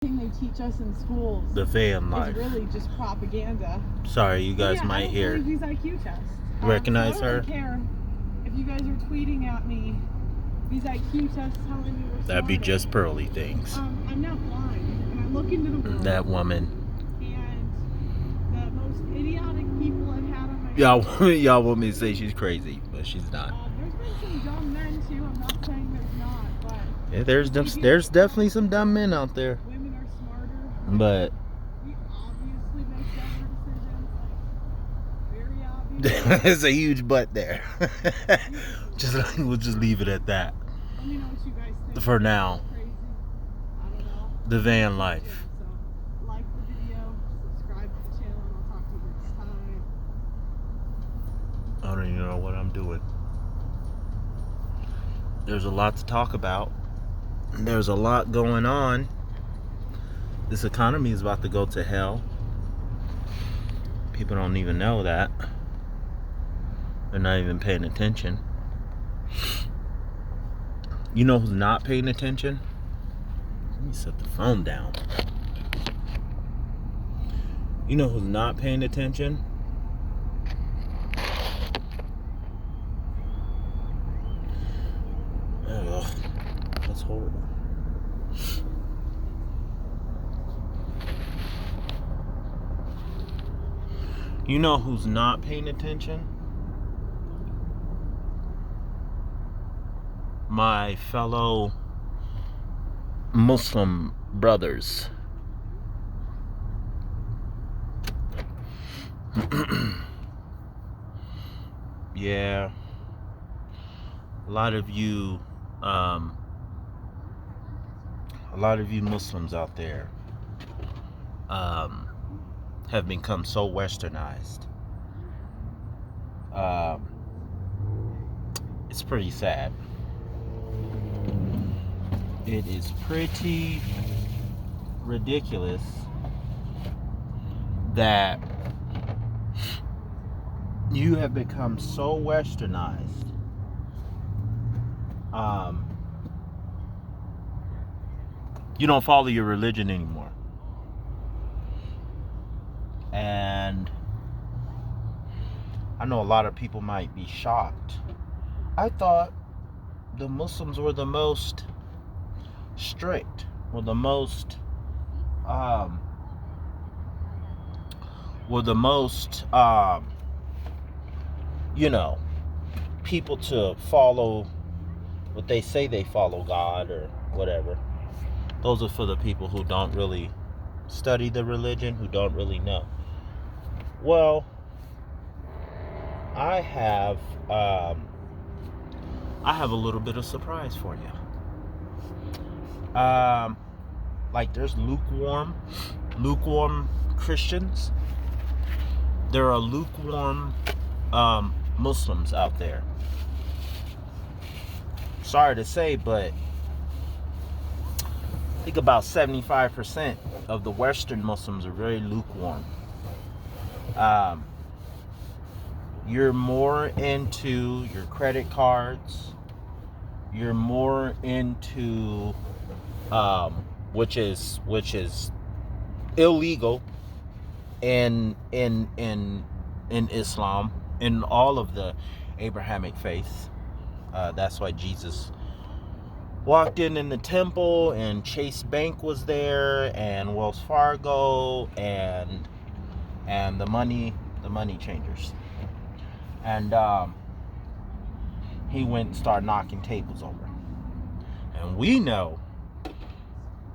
They teach us in schools. The van life. It's really just propaganda. Sorry, you guys might hear. I don't believe these IQ tests. Recognize so I don't her? really care if you guys are tweeting at me these IQ tests telling me we're That'd be smarter. just pearly things. I'm not blind, and I look into the world. That woman. And the most idiotic people I've had on my Y'all want me to say she's crazy, but she's not. There's been some dumb men too. I'm not saying there's not, but Yeah, there's definitely some dumb men out there. Women are smarter. But we obviously make better decisions. Like, very obvious. there's a huge butt there. We'll just leave it at that. Let me know what you guys think. For now. Crazy. I don't know. The van life. So, like the video, subscribe to the channel, and I'll talk to you next time. I don't even know what I'm doing. There's a lot to talk about. There's a lot going on. This economy is about to go to hell. People don't even know that. They're not even paying attention. You know who's not paying attention? Let me set the phone down. You know who's not paying attention? Ugh, that's horrible. You know who's not paying attention? My fellow Muslim brothers. Yeah, a lot of you Muslims out there have become so westernized. It's pretty sad. It is pretty ridiculous that you have become so westernized. You don't follow your religion anymore. And I know a lot of people might be shocked. I thought the Muslims were the most strict, were the most people to follow what they say they follow God or whatever. Those are for the people who don't really study the religion, who don't really know. Well, I have a little bit of surprise for you. Like there's lukewarm Christians. There are lukewarm Muslims out there. Sorry to say, but I think about 75% of the Western Muslims are very lukewarm. You're more into your credit cards. You're more into which is illegal in Islam, in all of the Abrahamic faiths. That's why Jesus walked in the temple, and Chase Bank was there, and Wells Fargo, and the money changers. And he went and started knocking tables over. And we know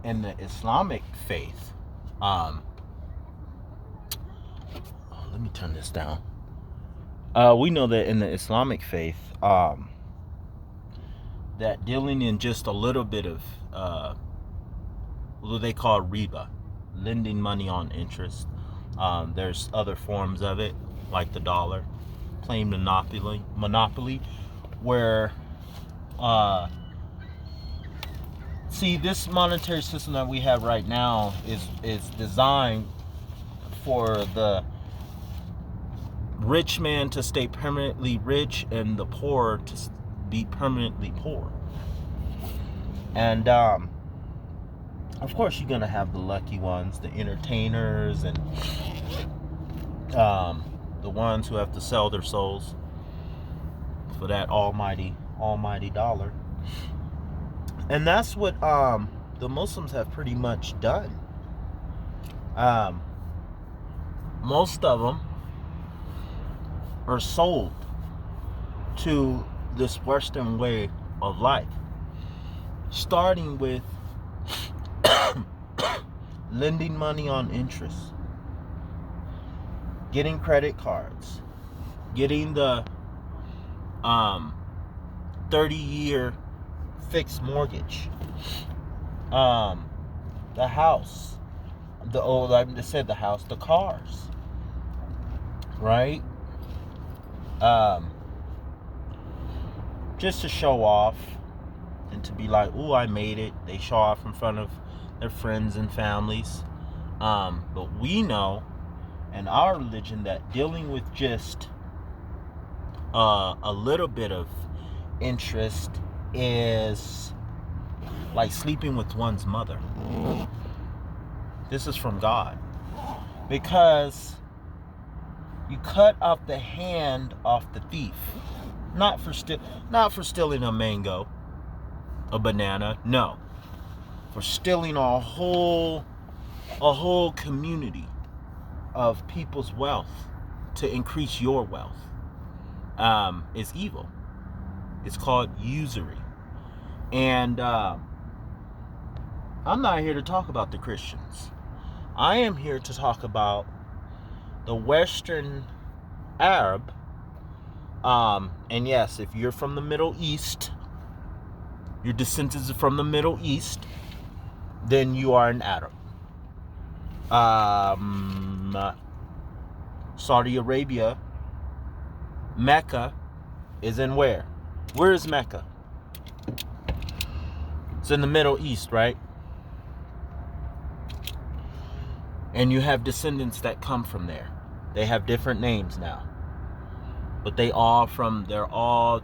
in the Islamic faith, let me turn this down. We know that in the Islamic faith, that dealing in just a little bit of what they call riba, lending money on interest. There's other forms of it, like the dollar, plain monopoly, where see, this monetary system that we have right now is designed for the rich man to stay permanently rich and the poor to be permanently poor. And of course, you're gonna have the lucky ones, the entertainers, and the ones who have to sell their souls for that almighty dollar. And that's what the Muslims have pretty much done. Most of them are sold to this Western way of life, starting with lending money on interest, getting credit cards, getting the 30-year fixed mortgage, the house, I just said the house, the cars, right? Just to show off and to be like, "Ooh, I made it." They show off in front of their friends and families. But we know in our religion that dealing with just a little bit of interest is like sleeping with one's mother. This is from God, because you cut off the hand off the thief, not for stealing a mango, a banana, no, for stealing a whole community of people's wealth to increase your wealth. Is evil. It's called usury. And I'm not here to talk about the Christians. I am here to talk about the Western Arab. And yes, if you're from the Middle East, your descendants are from the Middle East, then you are an Arab. Saudi Arabia, Mecca is in where? Where is Mecca? It's in the Middle East, right? And you have descendants that come from there. They have different names now, but they're all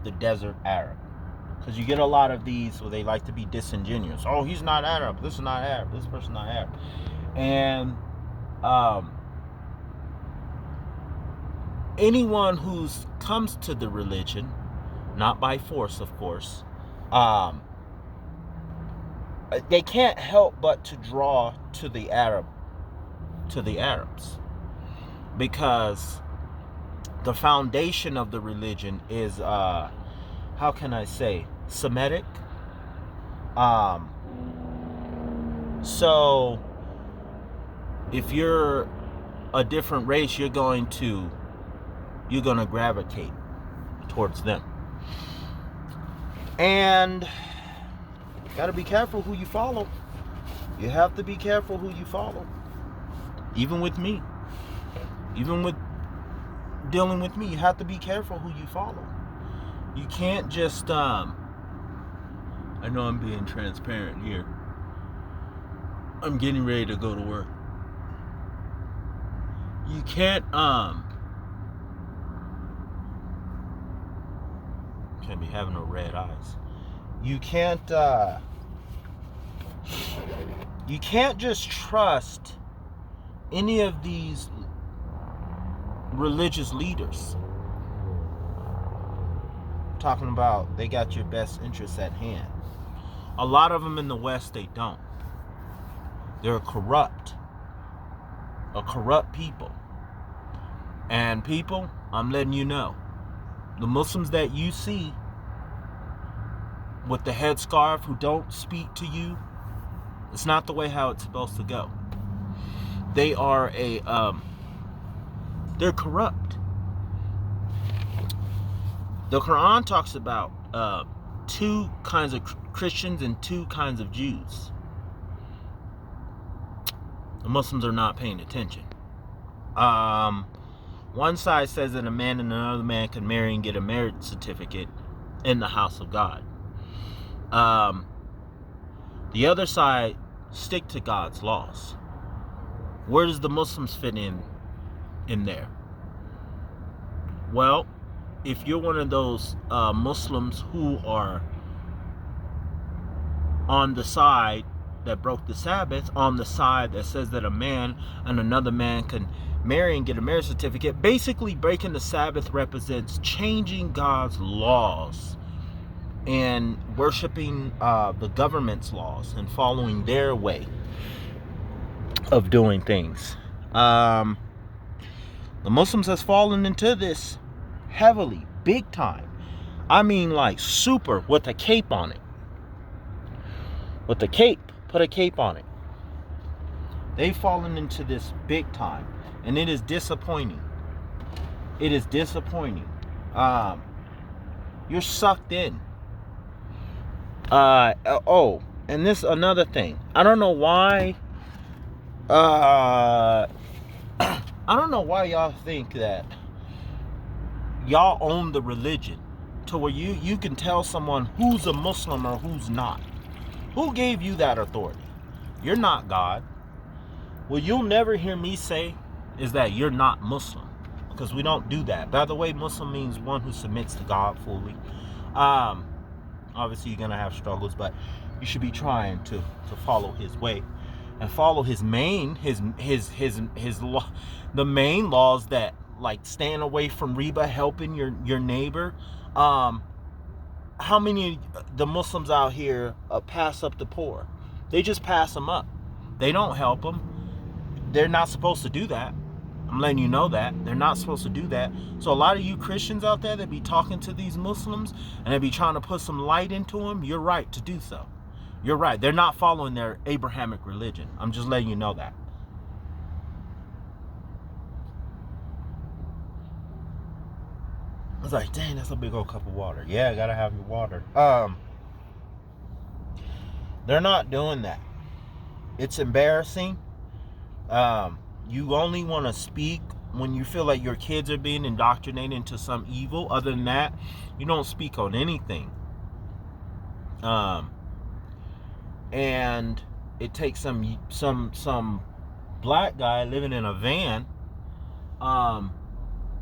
the desert Arab. Because you get a lot of these where they like to be disingenuous. Oh, he's not Arab. This is not Arab. This person's not Arab. And anyone who comes to the religion, not by force, of course, they can't help but to draw to the Arabs, because the foundation of the religion is how can I say, Semitic. So if you're a different race, you're gonna gravitate towards them. And gotta be careful who you follow. You have to be careful who you follow. Even with me. Even with dealing with me, you have to be careful who you follow. You can't just I know I'm being transparent here. I'm getting ready to go to work. You can't can't be having no red eyes. You can't just trust any of these religious leaders talking about they got your best interests at hand. A lot of them in the West, they don't. They're corrupt. A corrupt people. And people, I'm letting you know, the Muslims that you see with the headscarf who don't speak to you, it's not the way how it's supposed to go. They are they're corrupt. The Quran talks about two kinds of Christians and two kinds of Jews. The Muslims are not paying attention. One side says that a man and another man can marry and get a marriage certificate in the house of God. The other side stick to God's laws. Where does the Muslims fit in there? Well, if you're one of those Muslims who are on the side that broke the Sabbath on the side that says that a man and another man can marry and get a marriage certificate. Basically, breaking the Sabbath represents changing God's laws and worshiping the government's laws and following their way of doing things. The Muslims has fallen into this heavily, big time. I mean, like super, with a cape on it. With a cape, put a cape on it. They've fallen into this big time, and it is disappointing. It is disappointing. You're sucked in. Oh, and this another thing. I don't know why. I don't know why y'all think that y'all own the religion to where you can tell someone who's a Muslim or who's not. Who gave you that authority? You're not God. What you'll never hear me say is that you're not Muslim, because we don't do that. By the way, Muslim means one who submits to God fully. Obviously, you're gonna have struggles, but you should be trying to follow His way and follow His main law, the main laws that, like, staying away from riba, helping your neighbor. How many of the Muslims out here pass up the poor? They just pass them up. They don't help them. They're not supposed to do that. I'm letting you know that. They're not supposed to do that. So a lot of you Christians out there that be talking to these Muslims and they be trying to put some light into them, you're right to do so. You're right. They're not following their Abrahamic religion. I'm just letting you know that. I was like, dang, that's a big old cup of water. Yeah, gotta have your water. They're not doing that. It's embarrassing. You only want to speak when you feel like your kids are being indoctrinated into some evil. Other than that, you don't speak on anything. And it takes some black guy living in a van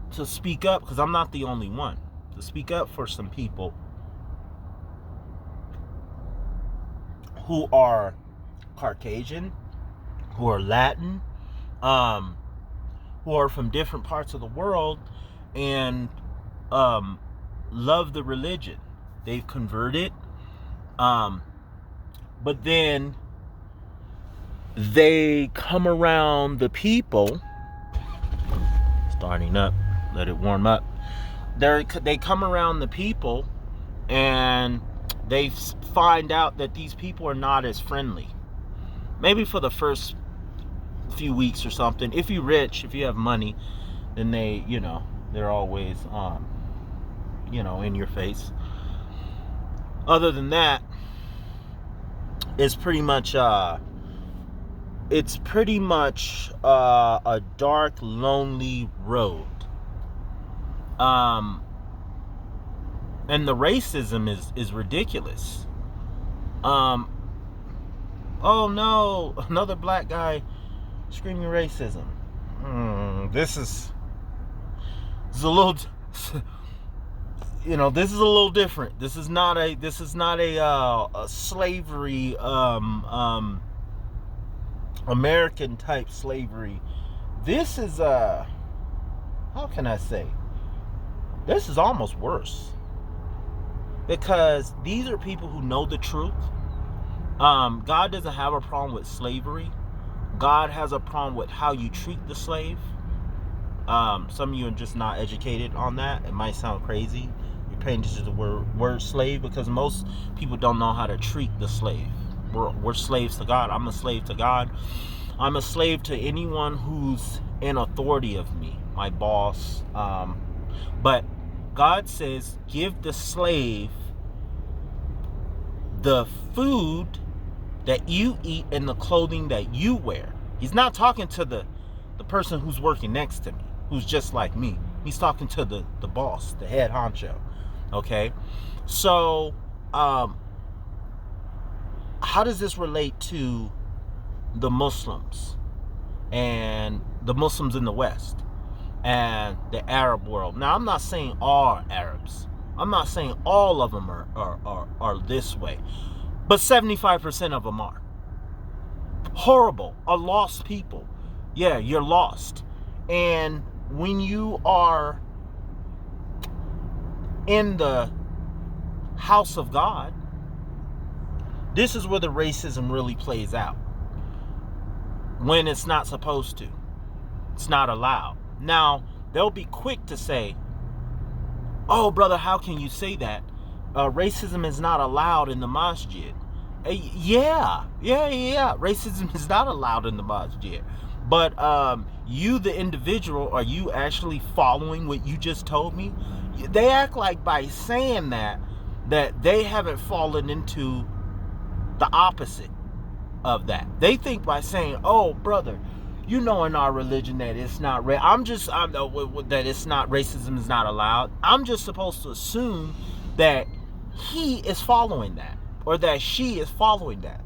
to speak up, because I'm not the only one, to speak up for some people who are Caucasian, who are Latin, who are from different parts of the world and love the religion. They've converted, but then they come around the people. Starting up, let it warm up. They come around the people and they find out that these people are not as friendly. Maybe for the first few weeks or something. If you're rich, if you have money, then they're always in your face. Other than that, it's pretty much a dark, lonely road. And the racism is ridiculous. Oh no, another black guy screaming racism. This is a little, this is a little different. This is not a slavery, American type slavery. This is how can I say? This is almost worse, because these are people who know the truth. God doesn't have a problem with slavery. God has a problem with how you treat the slave. Some of you are just not educated on that. It might sound crazy. You're paying attention to the word slave, because most people don't know how to treat the slave. We're slaves to God. I'm a slave to God. I'm a slave to anyone who's in authority of me, my boss. But God says, give the slave the food that you eat and the clothing that you wear. He's not talking to the person who's working next to me, who's just like me. He's talking to the boss, the head honcho. Okay? So, how does this relate to the Muslims and the Muslims in the West and the Arab world? Now, I'm not saying all Arabs. I'm not saying all of them are this way. But 75% of them are. horrible, are lost people. Yeah, you're lost. And when you are in the house of God, this is where the racism really plays out. When it's not supposed to. It's not allowed. Now, they'll be quick to say, oh, brother, how can you say that? Racism is not allowed in the masjid. Yeah. Racism is not allowed in the masjid. But you, the individual, are you actually following what you just told me? They act like by saying that they haven't fallen into the opposite of that. They think by saying, oh, brother, you know, in our religion that it's not that it's not, racism is not allowed. I'm just supposed to assume that he is following that, or that she is following that.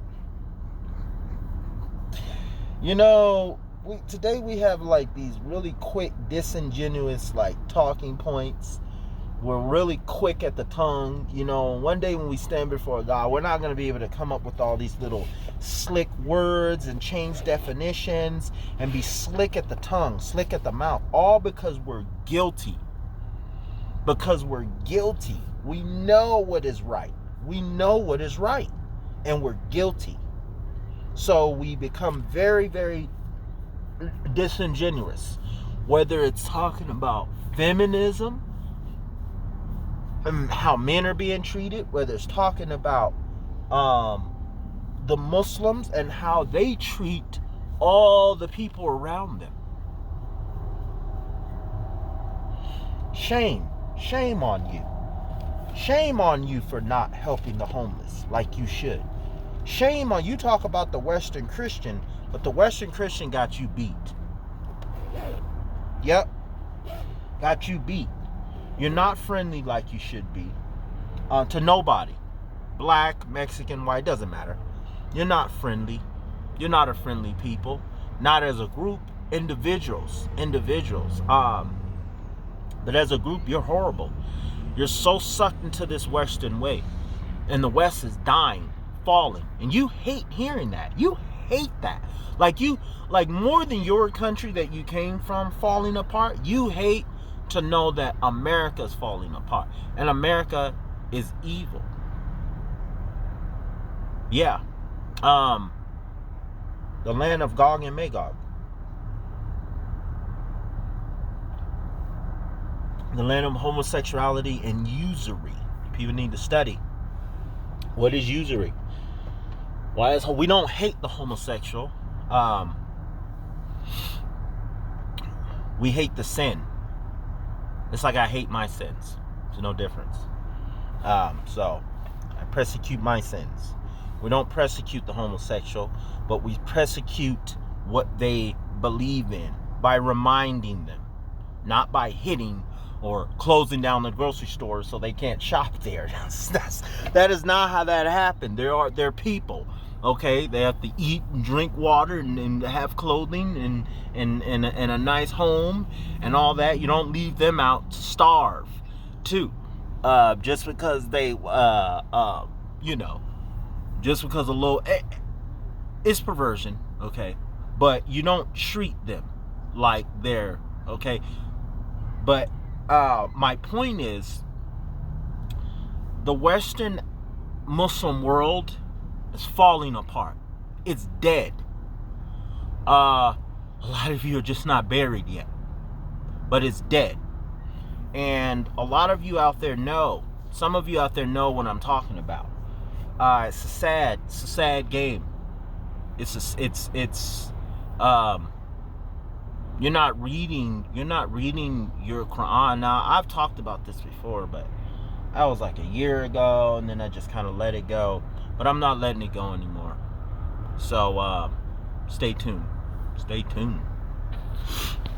You know, today we have like these really quick, disingenuous like talking points. We're really quick at the tongue. You know, one day when we stand before God, we're not going to be able to come up with all these little slick words and change definitions and be slick at the tongue, slick at the mouth, all because we're guilty. Because we're guilty. We know what is right. We know what is right. And we're guilty. So we become very, very disingenuous. Whether it's talking about feminism, and how men are being treated, whether it's talking about the Muslims and how they treat all the people around them. Shame on you. Shame on you for not helping the homeless like you should. Shame on you. Talk about the Western Christian, but the Western Christian got you beat. Yep, got you beat. You're not friendly like you should be to nobody. Black, Mexican, white, doesn't matter. You're not friendly. You're not a friendly people. Not as a group. Individuals. But as a group, you're horrible. You're so sucked into this Western way. And the West is dying, falling. And you hate hearing that. You hate that. Like more than your country that you came from falling apart, you hate to know that America is falling apart. And America is evil. Yeah. The land of Gog and Magog. The land of homosexuality and usury. People need to study. What is usury? Why is we don't hate the homosexual? We hate the sin. It's like I hate my sins. There's no difference. So I persecute my sins. We don't persecute the homosexual, but we persecute what they believe in by reminding them, not by hitting or closing down the grocery store so they can't shop there. That is not how that happened. They're people. Okay, they have to eat and drink water and have clothing and a nice home and all that. You don't leave them out to starve too. Just because they just because a little it's perversion, okay? But you don't treat them like they're okay. But my point is, the Western Muslim world is falling apart. It's dead. A lot of you are just not buried yet, but it's dead. And a lot of you out there know. Some of you out there know what I'm talking about. It's a sad game. You're not reading your Quran. Now, I've talked about this before, but that was like a year ago, and then I just kind of let it go. But I'm not letting it go anymore. So stay tuned.